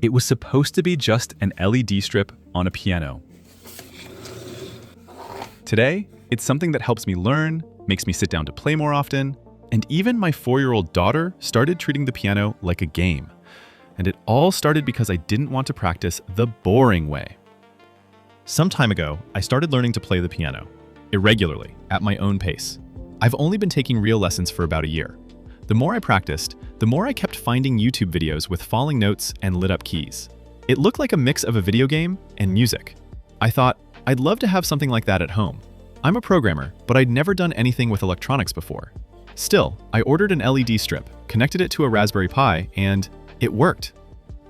It was supposed to be just an LED strip on a piano. Today, it's something that helps me learn, makes me sit down to play more often, and even my 4-year-old daughter started treating the piano like a game. And it all started because I didn't want to practice the boring way. Some time ago, I started learning to play the piano, irregularly, at my own pace. I've only been taking real lessons for about a year. The more I practiced, the more I kept finding YouTube videos with falling notes and lit-up keys. It looked like a mix of a video game and music. I thought, I'd love to have something like that at home. I'm a programmer, but I'd never done anything with electronics before. Still, I ordered an LED strip, connected it to a Raspberry Pi, and it worked.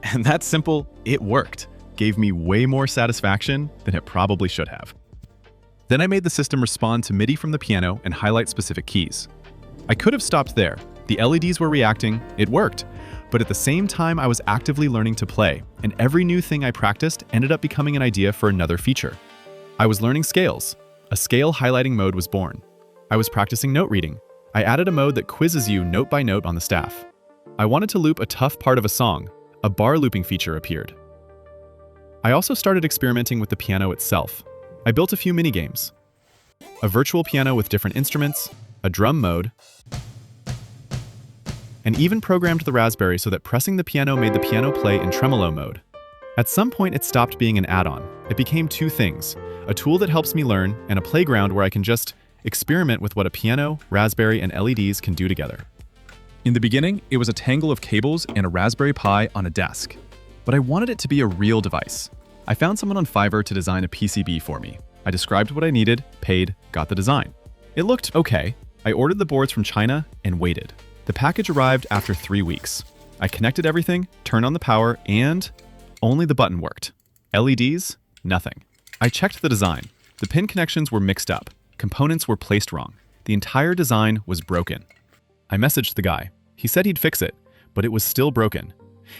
And that simple, it worked, gave me way more satisfaction than it probably should have. Then I made the system respond to MIDI from the piano and highlight specific keys. I could have stopped there. The LEDs were reacting, it worked. But at the same time, I was actively learning to play, and every new thing I practiced ended up becoming an idea for another feature. I was learning scales. A scale highlighting mode was born. I was practicing note reading. I added a mode that quizzes you note by note on the staff. I wanted to loop a tough part of a song. A bar looping feature appeared. I also started experimenting with the piano itself. I built a few mini-games. A virtual piano with different instruments, a drum mode, and even programmed the Raspberry so that pressing the piano made the piano play in tremolo mode. At some point, it stopped being an add-on. It became two things, a tool that helps me learn and a playground where I can just experiment with what a piano, Raspberry, and LEDs can do together. In the beginning, it was a tangle of cables and a Raspberry Pi on a desk. But I wanted it to be a real device. I found someone on Fiverr to design a PCB for me. I described what I needed, paid, got the design. It looked okay. I ordered the boards from China and waited. The package arrived after 3 weeks. I connected everything, turned on the power, and only the button worked. LEDs? Nothing. I checked the design. The pin connections were mixed up. Components were placed wrong. The entire design was broken. I messaged the guy. He said he'd fix it, but it was still broken.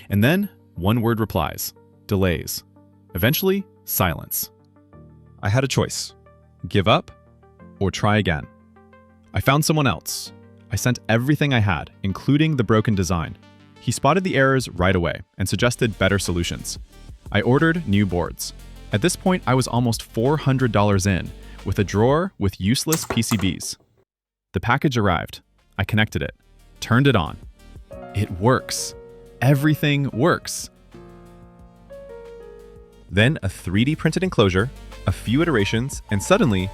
And then, one-word replies. Delays. Eventually, silence. I had a choice. Give up or try again. I found someone else. I sent everything I had, including the broken design. He spotted the errors right away and suggested better solutions. I ordered new boards. At this point, I was almost $400 in, with a drawer with useless PCBs. The package arrived. I connected it, turned it on. It works. Everything works. Then a 3D printed enclosure, a few iterations, and suddenly,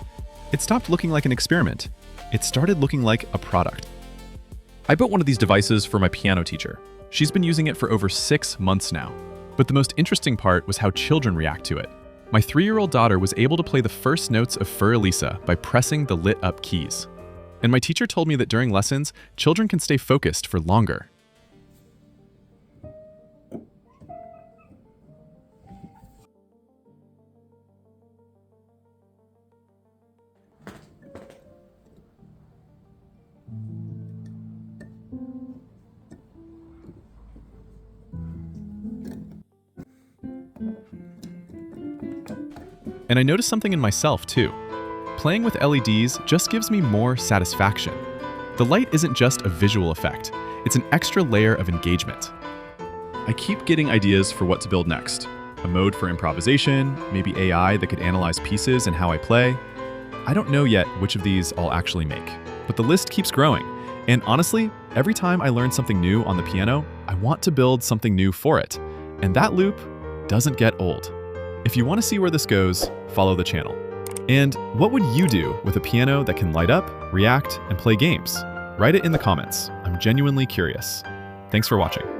it stopped looking like an experiment. It started looking like a product. I built one of these devices for my piano teacher. She's been using it for over 6 months now. But the most interesting part was how children react to it. My 3-year-old daughter was able to play the first notes of Fur Elisa by pressing the lit-up keys. And my teacher told me that during lessons, children can stay focused for longer. And I noticed something in myself, too. Playing with LEDs just gives me more satisfaction. The light isn't just a visual effect, it's an extra layer of engagement. I keep getting ideas for what to build next. A mode for improvisation, maybe AI that could analyze pieces and how I play. I don't know yet which of these I'll actually make, but the list keeps growing. And honestly, every time I learn something new on the piano, I want to build something new for it. And that loop doesn't get old. If you want to see where this goes, follow the channel. And what would you do with a piano that can light up, react, and play games? Write it in the comments. I'm genuinely curious. Thanks for watching.